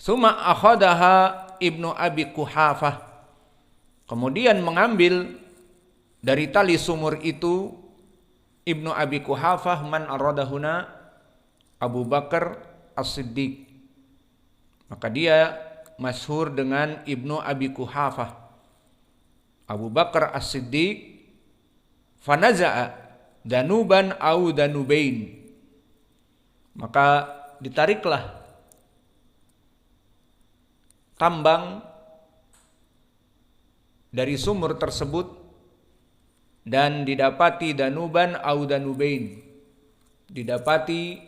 Suma akhadaha Ibnu Abi Quhafah. Kemudian mengambil dari tali sumur itu Ibnu Abi Quhafah, man aradahuna Abu Bakar As-Siddiq. Maka dia masyhur dengan Ibnu Abi Quhafah, Abu Bakar As-Siddiq. Fanaza'a danuban au danubain. Maka ditariklah tambang dari sumur tersebut dan didapati danuban au danubain, didapati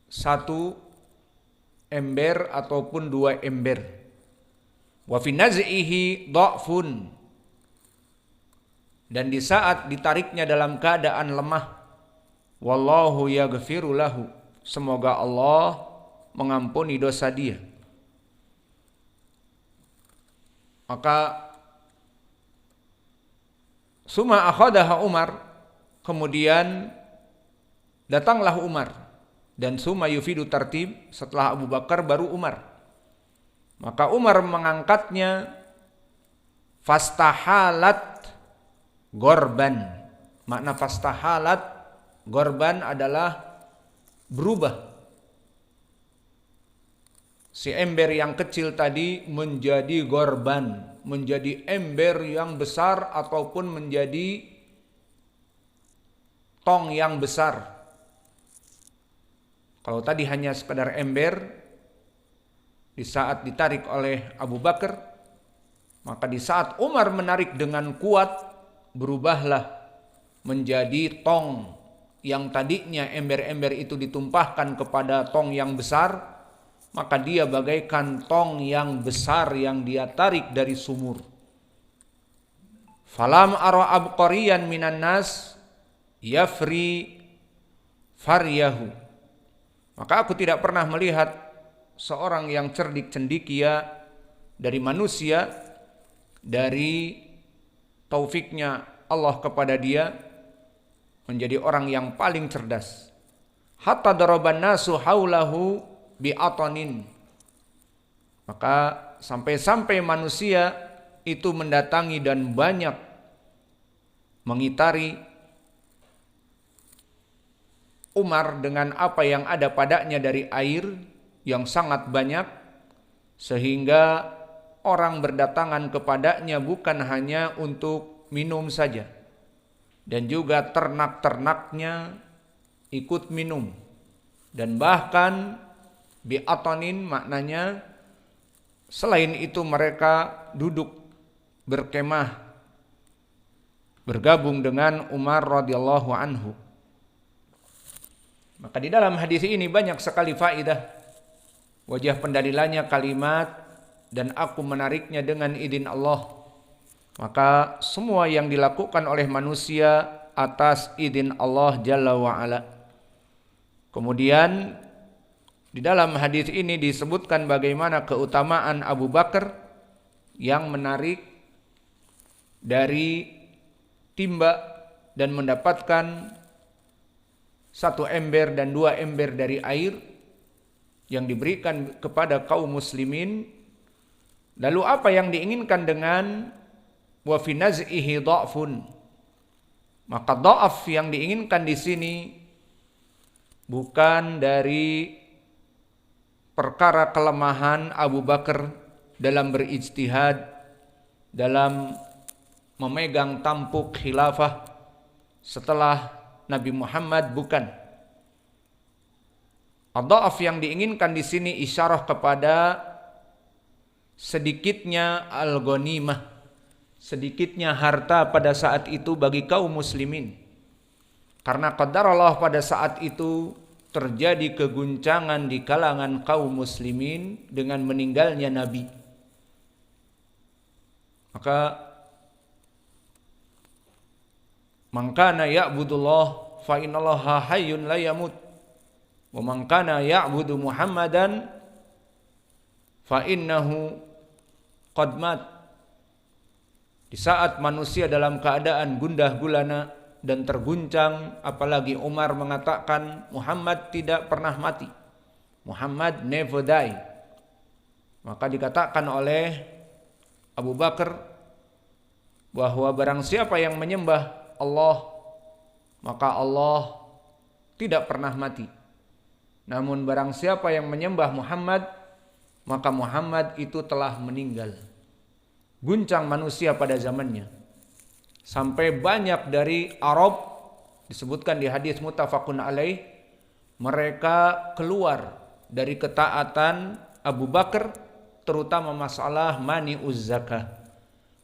satu ember ataupun dua ember. Wa fi naz'ihi dha'fun, dan di saat ditariknya dalam keadaan lemah, wallahu yaghfiru lahu, semoga Allah mengampuni dosa dia. Maka summa akhadaha Umar, kemudian datanglah Umar, dan summa yufidu tartib, setelah Abu Bakar baru Umar. Maka Umar mengangkatnya, fastahalat gorban. Makna fastahalat gorban adalah berubah. Si ember yang kecil tadi menjadi gorban, menjadi ember yang besar ataupun menjadi tong yang besar. Kalau tadi hanya sekedar ember, di saat ditarik oleh Abu Bakar, maka di saat Umar menarik dengan kuat, berubahlah menjadi tong yang tadinya ember-ember itu ditumpahkan kepada tong yang besar, maka dia bagaikan tong yang besar yang dia tarik dari sumur. Falam ara abqariyan minan nas yafri faryahu. Maka aku tidak pernah melihat seorang yang cerdik cendikia dari manusia, dari taufiknya Allah kepada dia, menjadi orang yang paling cerdas. Hatta daraban nasu haulahu bi'atanin. Maka sampai-sampai manusia itu mendatangi dan banyak mengitari Umar dengan apa yang ada padanya dari air yang sangat banyak, sehingga orang berdatangan kepadanya bukan hanya untuk minum saja, dan juga ternak-ternaknya ikut minum. Dan bahkan bi'atanin maknanya selain itu mereka duduk berkemah bergabung dengan Umar radhiyallahu anhu. Maka di dalam hadis ini banyak sekali faidah. Wajah pendalilannya kalimat dan aku menariknya dengan izin Allah. Maka semua yang dilakukan oleh manusia atas izin Allah Jalla wa Ala. Kemudian di dalam hadis ini disebutkan bagaimana keutamaan Abu Bakar yang menarik dari timba dan mendapatkan satu ember dan dua ember dari air yang diberikan kepada kaum muslimin. Lalu apa yang diinginkan dengan wa fi naz'ihi dha'fun? Maka dha'af yang diinginkan di sini bukan dari perkara kelemahan Abu Bakar dalam berijtihad, dalam memegang tampuk khilafah setelah Nabi Muhammad, bukan. Ad-dha'af yang diinginkan di sini isyarah kepada sedikitnya al-ghanimah, sedikitnya harta pada saat itu bagi kaum muslimin. Karena qadar Allah pada saat itu terjadi keguncangan di kalangan kaum muslimin dengan meninggalnya Nabi. Maka man kana ya'budullah fa innallaha hayyun la yamut wa man kana ya'budu Muhammadan fa innahu qad mat. Di saat manusia dalam keadaan gundah gulana dan terguncang, apalagi Umar mengatakan Muhammad tidak pernah mati, Muhammad never die. Maka dikatakan oleh Abu Bakar bahwa barang siapa yang menyembah Allah, maka Allah tidak pernah mati. Namun barang siapa yang menyembah Muhammad, maka Muhammad itu telah meninggal. Guncang manusia pada zamannya. Sampai banyak dari Arab, disebutkan di hadis muttafaqun alaih, mereka keluar dari ketaatan Abu Bakar, terutama masalah mani'uz zakah.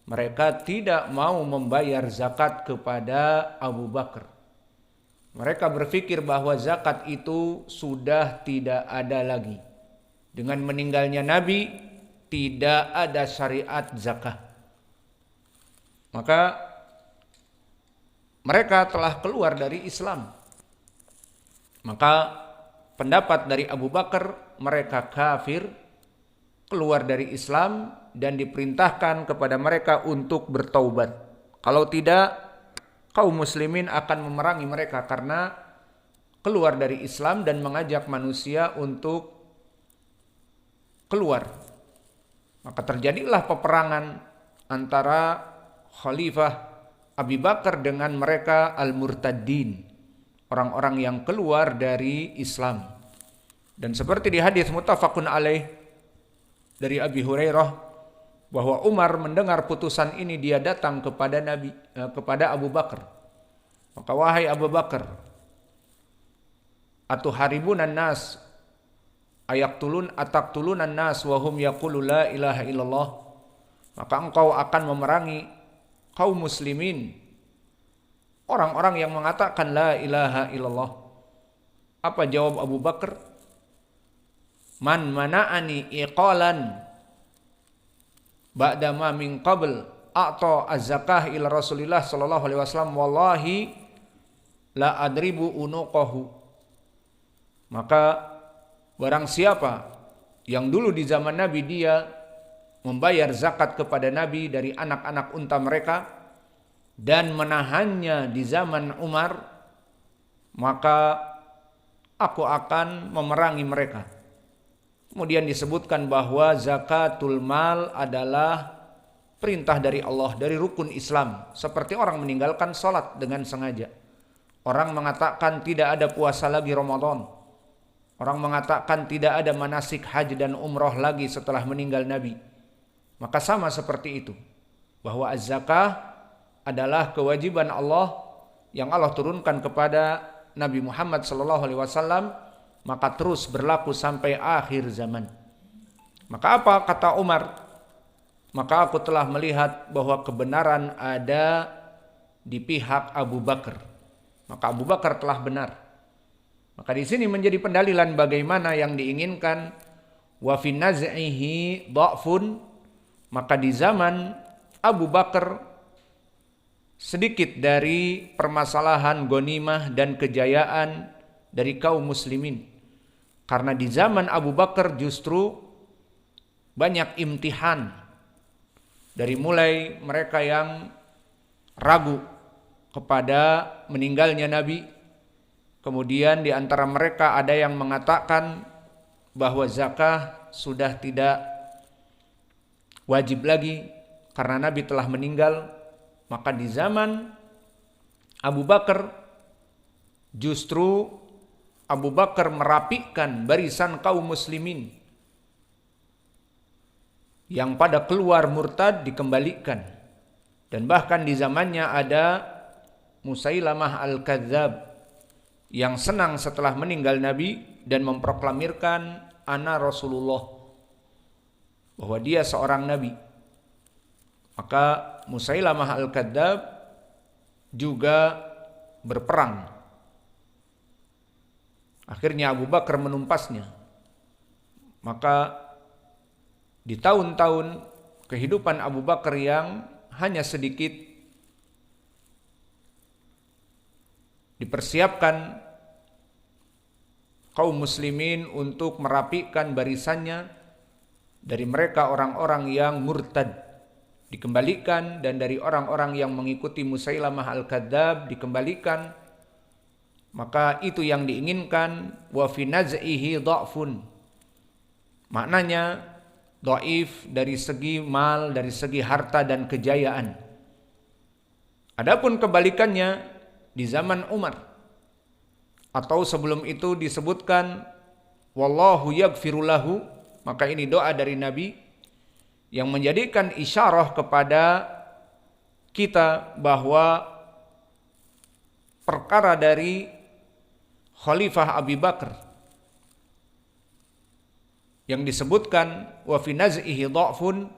Mereka tidak mau membayar zakat kepada Abu Bakar. Mereka berpikir bahwa zakat itu sudah tidak ada lagi. Dengan meninggalnya Nabi, tidak ada syariat zakat. Maka mereka telah keluar dari Islam. Maka pendapat dari Abu Bakar, mereka kafir, keluar dari Islam, dan diperintahkan kepada mereka untuk bertaubat. Kalau tidak, kaum muslimin akan memerangi mereka karena keluar dari Islam dan mengajak manusia untuk keluar. Maka terjadilah peperangan antara Khalifah Abu Bakar dengan mereka al-murtaddin, orang-orang yang keluar dari Islam. Dan seperti di hadis muttafaqun alaih dari Abi Hurairah, bahwa Umar mendengar putusan ini, dia datang kepada kepada Abu Bakar. Maka wahai Abu Bakar, atuharibunan nas ataktulunan nas wa hum yaqulu la ilaha illallah. Maka engkau akan memerangi kaum muslimin, orang-orang yang mengatakan la ilaha illallah. Apa jawab Abu Bakar? Man mana'ani iqalan ba'da ma min qabl a'ta az-zakah ila Rasulillah sallallahu alaihi wasallam wallahi la adribu unuqahu. Maka barang siapa yang dulu di zaman Nabi dia membayar zakat kepada Nabi dari anak-anak unta mereka dan menahannya di zaman Umar, maka aku akan memerangi mereka. Kemudian disebutkan bahwa zakatul mal adalah perintah dari Allah, dari rukun Islam. Seperti orang meninggalkan sholat dengan sengaja. Orang mengatakan tidak ada puasa lagi Ramadan. Orang mengatakan tidak ada manasik haji dan umroh lagi setelah meninggal Nabi. Maka sama seperti itu. Bahwa az-zakah adalah kewajiban Allah yang Allah turunkan kepada Nabi Muhammad SAW, maka terus berlaku sampai akhir zaman. Maka apa kata Umar? Maka aku telah melihat bahwa kebenaran ada di pihak Abu Bakar. Maka Abu Bakar telah benar. Maka di sini menjadi pendalilan bagaimana yang diinginkan. Wa fi naz'ihi dha'fun. Maka di zaman Abu Bakar sedikit dari permasalahan ghanimah dan kejayaan dari kaum muslimin. Karena di zaman Abu Bakar justru banyak imtihan. Dari mulai mereka yang ragu kepada meninggalnya Nabi. Kemudian di antara mereka ada yang mengatakan bahwa zakah sudah tidak wajib lagi karena Nabi telah meninggal. Maka di zaman Abu Bakar justru Abu Bakar merapikan barisan kaum muslimin yang pada keluar murtad dikembalikan. Dan bahkan di zamannya ada Musailamah al-Kadzab yang senang setelah meninggal Nabi dan memproklamirkan ana Rasulullah, bahwa dia seorang Nabi. Maka Musailamah al-Kadzab juga berperang. Akhirnya Abu Bakar menumpasnya. Maka di tahun-tahun kehidupan Abu Bakar yang hanya sedikit, dipersiapkan kaum muslimin untuk merapikan barisannya. Dari mereka orang-orang yang murtad dikembalikan, dan dari orang-orang yang mengikuti Musailamah al-Kadzab dikembalikan. Maka itu yang diinginkan. Wa fi naz'ihi dha'fun. Maknanya dhaif dari segi mal, dari segi harta dan kejayaan. Adapun kebalikannya di zaman Umar atau sebelum itu disebutkan wallahu yaghfiru lahu, maka ini doa dari Nabi yang menjadikan isyarah kepada kita bahwa perkara dari Khalifah Abu Bakar yang disebutkan wa fi naz'ihi dha'fun,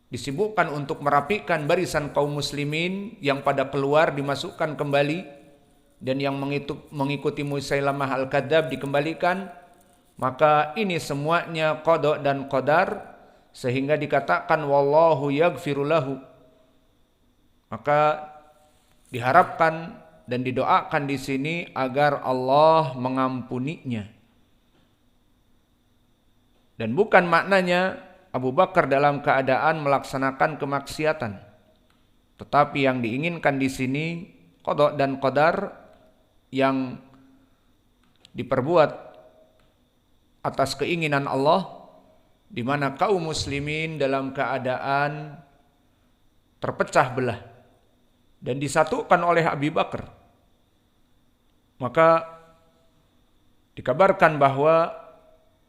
disibukkan untuk merapikan barisan kaum muslimin yang pada keluar dimasukkan kembali, dan yang mengikuti Musailamah al-Kadzab dikembalikan. Maka ini semuanya qada dan qadar, sehingga dikatakan wallahu yaghfiru lahu. Maka diharapkan dan didoakan di sini agar Allah mengampuninya. Dan bukan maknanya Abu Bakar dalam keadaan melaksanakan kemaksiatan, tetapi yang diinginkan di sini qada dan qadar yang diperbuat atas keinginan Allah, di mana kaum muslimin dalam keadaan terpecah belah dan disatukan oleh Abu Bakar. Maka dikabarkan bahwa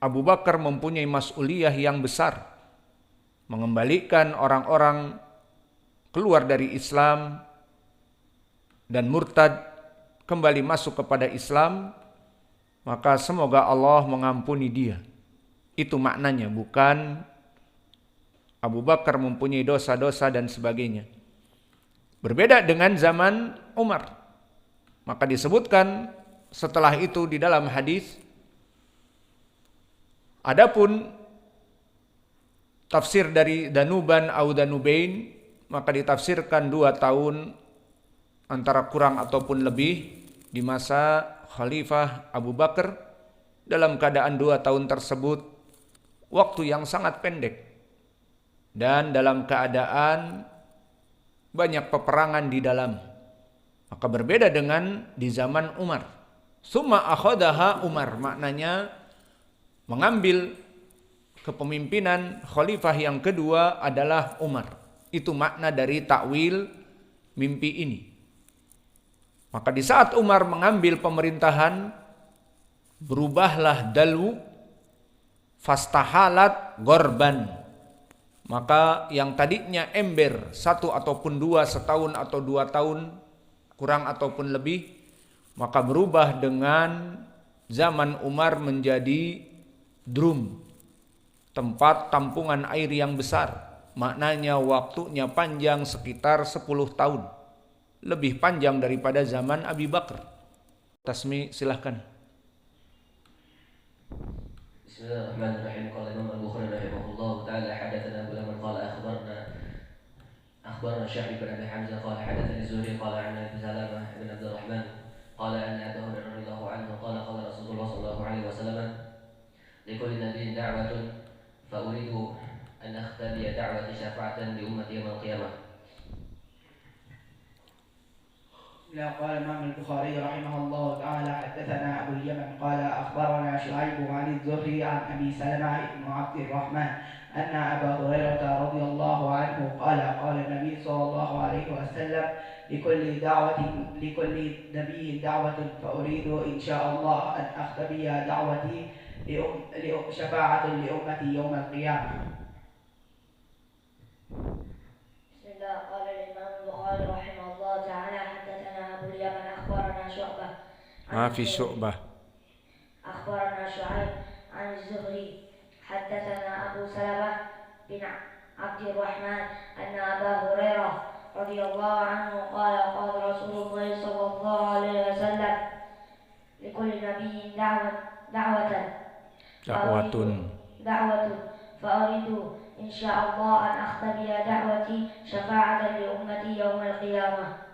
Abu Bakar mempunyai mas'uliyah yang besar, mengembalikan orang-orang keluar dari Islam dan murtad kembali masuk kepada Islam. Maka semoga Allah mengampuni dia. Itu maknanya, bukan Abu Bakar mempunyai dosa-dosa dan sebagainya. Berbeda dengan zaman Umar. Maka disebutkan setelah itu di dalam hadis, adapun tafsir dari danuban au danubain, maka ditafsirkan 2 tahun antara kurang ataupun lebih di masa Khalifah Abu Bakar. Dalam keadaan 2 tahun tersebut waktu yang sangat pendek dan dalam keadaan banyak peperangan di dalam. Maka berbeda dengan di zaman Umar. Summa akhadaha Umar, maknanya mengambil kepemimpinan khalifah yang kedua adalah Umar. Itu makna dari takwil mimpi ini. Maka di saat Umar mengambil pemerintahan, berubahlah dalwu fastahalat gorban. Maka yang tadinya ember 1 ataupun 2, setahun atau 2 tahun, kurang ataupun lebih, maka berubah dengan zaman Umar menjadi drum, tempat tampungan air yang besar. Maknanya waktunya panjang, sekitar 10 tahun. Lebih panjang daripada zaman Abu Bakar. Tasmi, silahkan. Bismillahirrahmanirrahim. Qala Imam Al-Bukhari rahimahullah ta'ala hadatsana Abu Laman qala akhbarna Sya'ib bin Abi Hamzah qala hadatsani Zuhri qala an Abi Salamah bin Abdurrahman qala anna Abu Hurairah radhiyallahu anhu qala qala Rasulullah sallallahu alaihi wasallam likulli nabiyyin da'watun fa uridu an akhtabiya da'wati syafa'atan li ummati yawm al-qiyamah. قال الإمام البخاري رحمه الله تعالى حدثنا أبو اليمن قال أخبرنا شعيب عن الزهري عن أبي سلمة بن عبد الرحمن أن أبا هريرة رضي الله عنه قال قال النبي صلى الله عليه وسلم لكل نبي دعوة فأريد إن شاء الله أن أختبي دعوتي شفاعة لأمتي يوم القيامة. قال الإمام البخاري رحمه الله تعالى حدثنا أبو اليمن أخبرنا شعبة ما في شعبة أخبرنا شعيب عن الزهري حدثنا أبو سلمة بن عبد الرحمن أن أبا هريرة رضي الله عنه قال قال رسول الله صلى الله عليه وسلم لكل نبي دعوة فأريد إن شاء الله أن أختبي دعوتي شفاعة لأمتي يوم القيامة.